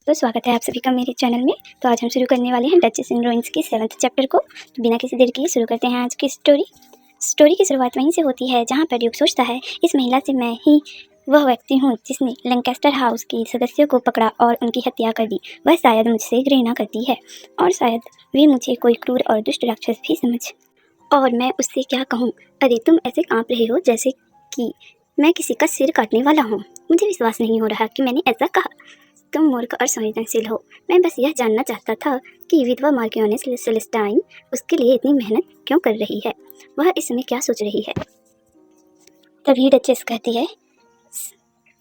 तो स्वागत है आप सभी का मेरे चैनल में। तो आज हम शुरू करने वाले हैं डचेस इन रुइंस की 7th चैप्टर को। तो बिना किसी देर के शुरू करते हैं आज की स्टोरी की शुरुआत वहीं से होती है जहां पर ड्यूक सोचता है, इस महिला से मैं ही वह व्यक्ति हूँ जिसने लैंकास्टर हाउस के सदस्यों को पकड़ा और उनकी हत्या कर दी। वह शायद मुझसे घृणा करती है और शायद वे मुझे कोई क्रूर और दुष्ट राक्षस भी समझ। और मैं उससे क्या कहूँ? अरे तुम ऐसे काँप रहे हो जैसे कि मैं किसी का सिर काटने वाला हूँ। मुझे विश्वास नहीं हो रहा कि मैंने ऐसा कहा। तुम मूर्ख और संवेदनशील हो। मैं बस यह जानना चाहता था कि विधवा मार्कियोनेस सेलेस्टाइन उसके लिए इतनी मेहनत क्यों कर रही है। वह इस समय क्या सोच रही है? तभी डचेस कहती है,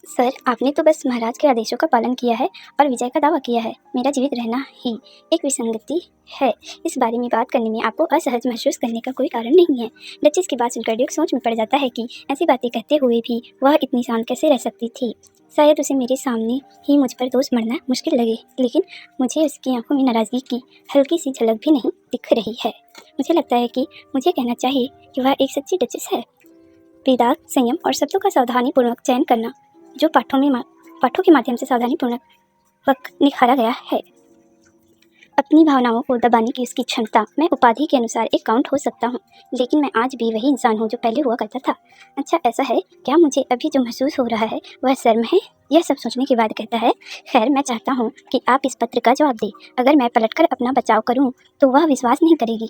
सर आपने तो बस महाराज के आदेशों का पालन किया है और विजय का दावा किया है। मेरा जीवित रहना ही एक विसंगति है। इस बारे में बात करने में आपको असहज महसूस करने का कोई कारण नहीं है। डचेस की बात सुनकर ड्यूक सोच में पड़ जाता है कि ऐसी बातें कहते हुए भी वह इतनी शांत कैसे रह सकती थी। शायद उसे मेरे सामने ही मुझ पर दोष मढ़ना मुश्किल लगे, लेकिन मुझे उसकी आंखों में नाराज़गी की हल्की सी झलक भी नहीं दिख रही है। मुझे लगता है कि मुझे कहना चाहिए कि वह एक सच्ची डचेस है। वेदांत, संयम और शब्दों का सावधानीपूर्वक चयन करना जो पाठों के माध्यम से सावधानीपूर्वक निखारा गया है। अपनी भावनाओं को दबाने की उसकी क्षमता। मैं उपाधि के अनुसार एक काउंट हो सकता हूँ, लेकिन मैं आज भी वही इंसान हूँ जो पहले हुआ करता था। अच्छा ऐसा है क्या? मुझे अभी जो महसूस हो रहा है वह शर्म है? यह सब सोचने के बाद कहता है, खैर मैं चाहता हूँ कि आप इस पत्र का जवाब दें। अगर मैं पलटकर अपना बचाव करूँ तो वह विश्वास नहीं करेगी।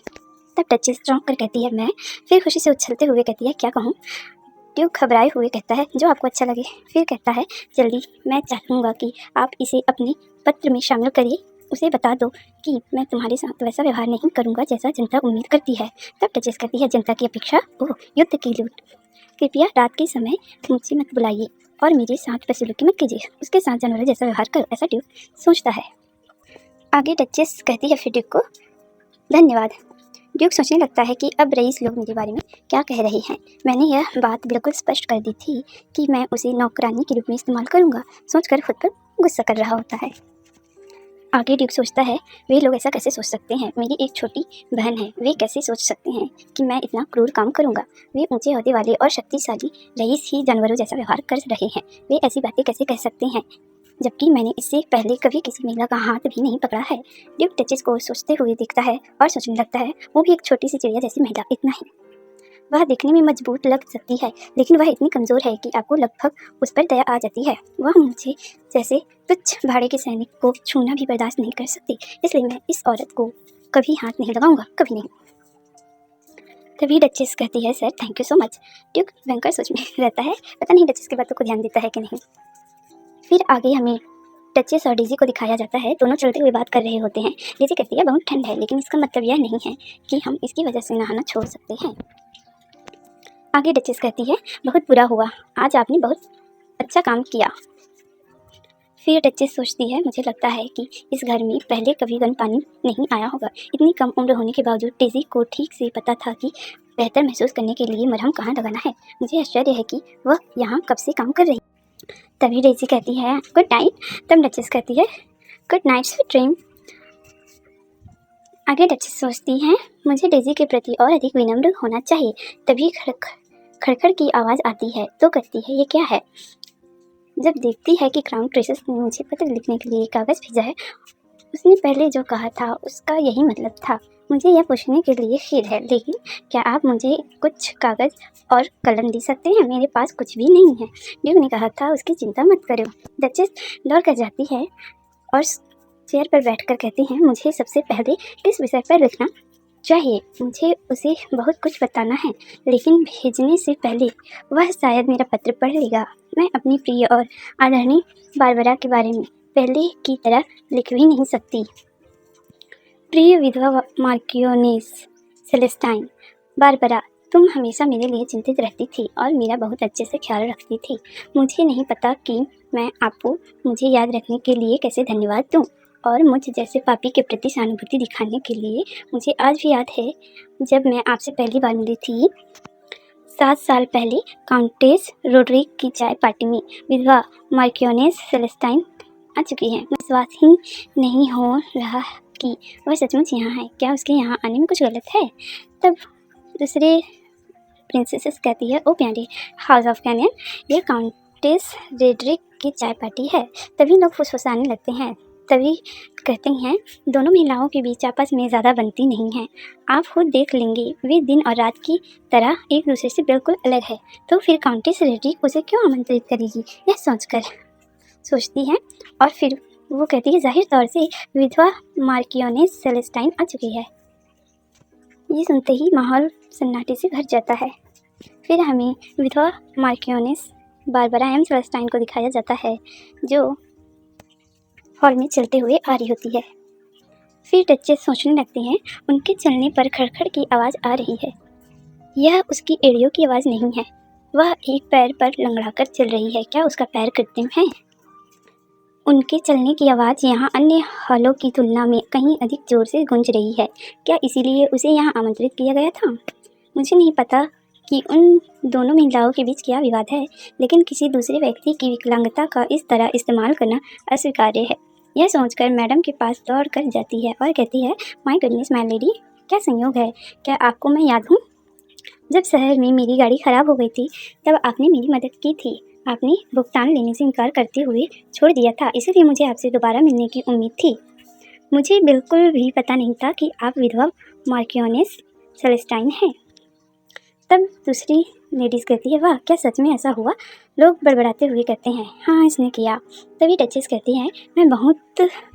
तब डचेस चौंक कर कहती है, मैं? फिर खुशी से उछलते हुए कहती है, क्या कहूँ? ड्यूक घबराए हुए कहता है, जो आपको अच्छा लगे। फिर कहता है, जल्दी, मैं चाहूँगा कि आप इसे अपने पत्र में शामिल करिए। उसे बता दो कि मैं तुम्हारे साथ वैसा व्यवहार नहीं करूँगा जैसा जनता उम्मीद करती है। तब डचेस कहती है, जनता की अपेक्षा? ओह, युद्ध की लूट। कृपया रात के समय मुझे मत बुलाइए और मेरे साथ बदसलूकी मत कीजिए। उसके साथ जानवरों जैसा व्यवहार करो, ऐसा ड्यूक सोचता है। आगे डचेस कहती है फिर ड्यूक को, धन्यवाद। ड्यूक सोचने लगता है कि अब रईस लोग मेरे बारे में क्या कह रहे हैं। मैंने यह बात बिल्कुल स्पष्ट कर दी थी कि मैं उसे नौकरानी के रूप में इस्तेमाल करूंगा। सोचकर खुद पर गुस्सा कर रहा होता है। आगे ड्यूक सोचता है, वे लोग ऐसा कैसे सोच सकते हैं? मेरी एक छोटी बहन है, वे कैसे सोच सकते हैं कि मैं इतना क्रूर काम करूंगा? वे ऊंचे ओहदे वाले और शक्तिशाली रईस ही जानवरों जैसा व्यवहार कर रहे हैं। वे ऐसी बातें कैसे कह सकते हैं जबकि मैंने इससे पहले कभी किसी महिला का हाथ भी नहीं पकड़ा है। ड्यूक डचेस को सोचते हुए देखता है और सोचने लगता है, वो भी एक छोटी सी चिड़िया जैसी महिला, इतना ही। वह दिखने में मजबूत लग सकती है, लेकिन वह इतनी कमज़ोर है कि आपको लगभग उस पर दया आ जाती है। वह मुझे जैसे तुच्छ भाड़े के सैनिक को छूना भी बर्दाश्त नहीं कर सकती, इसलिए मैं इस औरत को कभी हाथ नहीं लगाऊंगा, कभी नहीं। तभी डचेस कहती है, sir thank you so much. Duke भयंकर सोच में रहता है, पता नहीं डचेस की बातों को ध्यान देता है कि नहीं। फिर आगे हमें डचेस और डेज़ी को दिखाया जाता है। दोनों चलते हुए बात कर रहे होते हैं। डेज़ी कहती है, बहुत ठंड है, लेकिन इसका मतलब यह नहीं है कि हम इसकी वजह से नहाना छोड़ सकते हैं। आगे डचेस कहती है, बहुत बुरा हुआ, आज आपने बहुत अच्छा काम किया। फिर डचेस सोचती है, मुझे लगता है कि इस घर में पहले कभी गर्म पानी नहीं आया होगा। इतनी कम उम्र होने के बावजूद डेज़ी को ठीक से पता था कि बेहतर महसूस करने के लिए मरहम कहाँ लगाना है। मुझे आश्चर्य है कि वह यहाँ कब से काम कर रही। तभी डेज़ी कहती है, गुड नाइट। तब डचेस कहती है, गुड नाइट स्वीट ड्रीम। आगे डचेस सोचती हैं, मुझे डेज़ी के प्रति और अधिक विनम्र होना चाहिए। तभी खड़खड़ की आवाज़ आती है तो कहती है, ये क्या है? जब देखती है कि क्राउन प्रिंसेस ने मुझे पत्र लिखने के लिए कागज़ भेजा है, उसने पहले जो कहा था उसका यही मतलब था। मुझे यह पूछने के लिए खेद है, लेकिन क्या आप मुझे कुछ कागज़ और कलम दे सकते हैं? मेरे पास कुछ भी नहीं है। ड्यूक ने कहा था उसकी चिंता मत करो। डचेस दौड़ कर जाती है और चेयर पर बैठकर कहती हैं, मुझे सबसे पहले किस विषय पर लिखना चाहिए? मुझे उसे बहुत कुछ बताना है, लेकिन भेजने से पहले वह शायद मेरा पत्र पढ़ लेगा। मैं अपनी प्रिय और आदरणीय बारबरा के बारे में पहले की तरह लिख भी नहीं सकती। प्रिय विधवा मार्कियोनेस सेलेस्टाइन, बारबरा, तुम हमेशा मेरे लिए चिंतित रहती थी और मेरा बहुत अच्छे से ख्याल रखती थी। मुझे नहीं पता कि मैं आपको मुझे याद रखने के लिए कैसे धन्यवाद दूँ और मुझ जैसे पापी के प्रति सहानुभूति दिखाने के लिए। मुझे आज भी याद है जब मैं आपसे पहली बार मिली थी 7 साल पहले काउंटेस रोड्रिक की चाय पार्टी में विधवा मार्कियोनेस सेलेस्टाइन आ चुकी है। विश्वास ही नहीं हो रहा कि वह सचमुच यहाँ है। क्या उसके यहाँ आने में कुछ गलत है? तब दूसरे प्रिंसेस कहती है, ओ प्यारे हाउस ऑफ कैनियन, यह काउंटेस रोड्रिक की चाय पार्टी है। तभी लोग फुसफुसाने लगते हैं। तभी कहते हैं दोनों महिलाओं के बीच आपस में ज़्यादा बनती नहीं है। आप खुद देख लेंगे वे दिन और रात की तरह एक दूसरे से बिल्कुल अलग है। तो फिर काउंटेस रेड्रिक उसे क्यों आमंत्रित करेगी, यह सोचती है। और फिर वो कहती है जाहिर तौर से विधवा मार्कियोनेस सेलेस्टाइन आ चुकी है। ये सुनते ही माहौल सन्नाटे से भर जाता है। फिर हमें विधवा मार्कियोनेस बारबरा एम सेलेस्टाइन को दिखाया जाता है जो हॉल में चलते हुए आ रही होती है। फिर डचेस सोचने लगती हैं उनके चलने पर खड़खड़ की आवाज़ आ रही है। यह उसकी एड़ियों की आवाज़ नहीं है, वह एक पैर पर लंगड़ाकर चल रही है। क्या उसका पैर कृत्रिम है? उनके चलने की आवाज़ यहाँ अन्य हॉलों की तुलना में कहीं अधिक जोर से गूंज रही है। क्या इसीलिए उसे यहाँ आमंत्रित किया गया था? मुझे नहीं पता कि उन दोनों महिलाओं के बीच क्या विवाद है, लेकिन किसी दूसरे व्यक्ति की विकलांगता का इस तरह इस्तेमाल करना अस्वीकार्य है। यह सोचकर मैडम के पास दौड़ कर जाती है और कहती है, माय गुडनेस माय लेडी, क्या संयोग है, क्या आपको मैं याद हूँ? जब शहर में मेरी गाड़ी ख़राब हो गई थी तब आपने मेरी मदद की थी। आपने भुगतान लेने से इनकार करते हुए छोड़ दिया था, इसलिए मुझे आपसे दोबारा मिलने की उम्मीद थी। मुझे बिल्कुल भी पता नहीं था कि आप विधवा मार्कियोनेस सेलेस्टाइन हैं। तब दूसरी लेडीज़ कहती है, वाह, क्या सच में ऐसा हुआ? लोग बड़बड़ाते हुए कहते हैं, हाँ इसने किया। तभी डचेस कहती हैं, मैं बहुत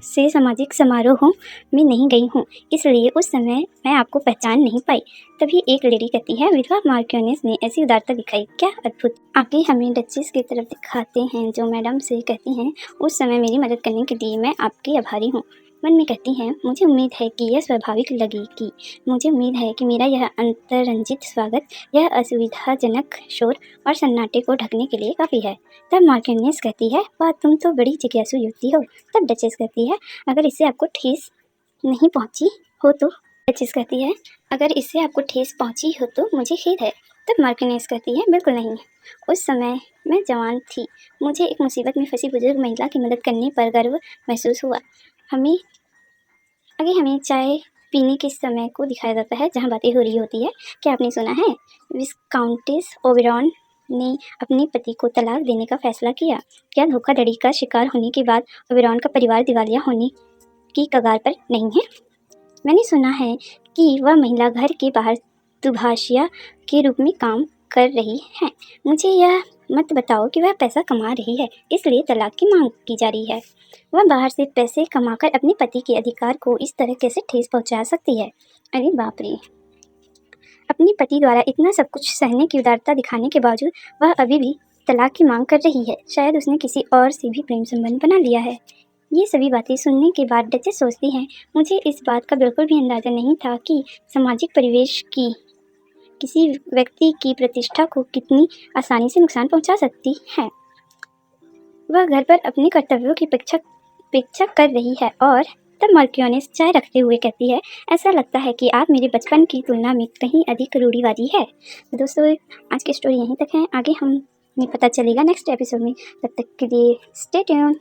से सामाजिक समारोहों में नहीं गई हूँ, इसलिए उस समय मैं आपको पहचान नहीं पाई। तभी एक लेडी कहती है, विधवा मार्कियोनेस ने ऐसी उदारता दिखाई, क्या अद्भुत। आगे हमें डचेस की तरफ दिखाते हैं जो मैडम से कहती हैं, उस समय मेरी मदद करने के लिए मैं आपकी आभारी हूँ। मन में कहती हैं, मुझे उम्मीद है कि यह स्वाभाविक लगेगी। मुझे उम्मीद है कि मेरा यह अंतरंजित स्वागत, यह असुविधाजनक शोर और सन्नाटे को ढकने के लिए काफ़ी है। तब मार्कियोनेस कहती है, वाह, तुम तो बड़ी जिज्ञासु युवती हो। तब डचेस कहती है, अगर इससे आपको ठेस नहीं पहुँची हो तो डचेस कहती है, अगर इससे आपको ठेस पहुँची हो तो मुझे खेद है। तब मार्कियोनेस कहती है, बिल्कुल नहीं। उस समय मैं जवान थी, मुझे एक मुसीबत में फंसी बुजुर्ग महिला की मदद करने पर गर्व महसूस हुआ। हमें चाय पीने के समय को दिखाया जाता है जहाँ बातें हो रही होती है। क्या आपने सुना है, विस्काउंटेस ओबेरॉन ने अपने पति को तलाक देने का फैसला किया? क्या धोखाधड़ी का शिकार होने के बाद ओबेरॉन का परिवार दिवालिया होने की कगार पर नहीं है? मैंने सुना है कि वह महिला घर के बाहर दुभाषिया के रूप में काम कर रही है। मुझे यह मत बताओ कि वह पैसा कमा रही है इसलिए तलाक की मांग की जा रही है। वह बाहर से पैसे कमाकर अपने पति के अधिकार को इस तरह कैसे ठेस पहुंचा सकती है? अरे बाप रे! अपने पति द्वारा इतना सब कुछ सहने की उदारता दिखाने के बावजूद वह अभी भी तलाक की मांग कर रही है। शायद उसने किसी और से भी प्रेम संबंध बना लिया है। ये सभी बातें सुनने के बाद डचेस सोचती हैं, मुझे इस बात का बिल्कुल भी अंदाज़ा नहीं था कि सामाजिक परिवेश की किसी व्यक्ति की प्रतिष्ठा को कितनी आसानी से नुकसान पहुंचा सकती है। वह घर पर अपने कर्तव्यों की अपेक्षा कर रही है। और तब मार्कियोनेस चाय रखते हुए कहती है, ऐसा लगता है कि आप मेरे बचपन की तुलना में कहीं अधिक रूढ़िवादी है। दोस्तों, आज की स्टोरी यहीं तक है, आगे हमें पता चलेगा नेक्स्ट एपिसोड में। तब तक के लिए स्टे ट्यून्ड।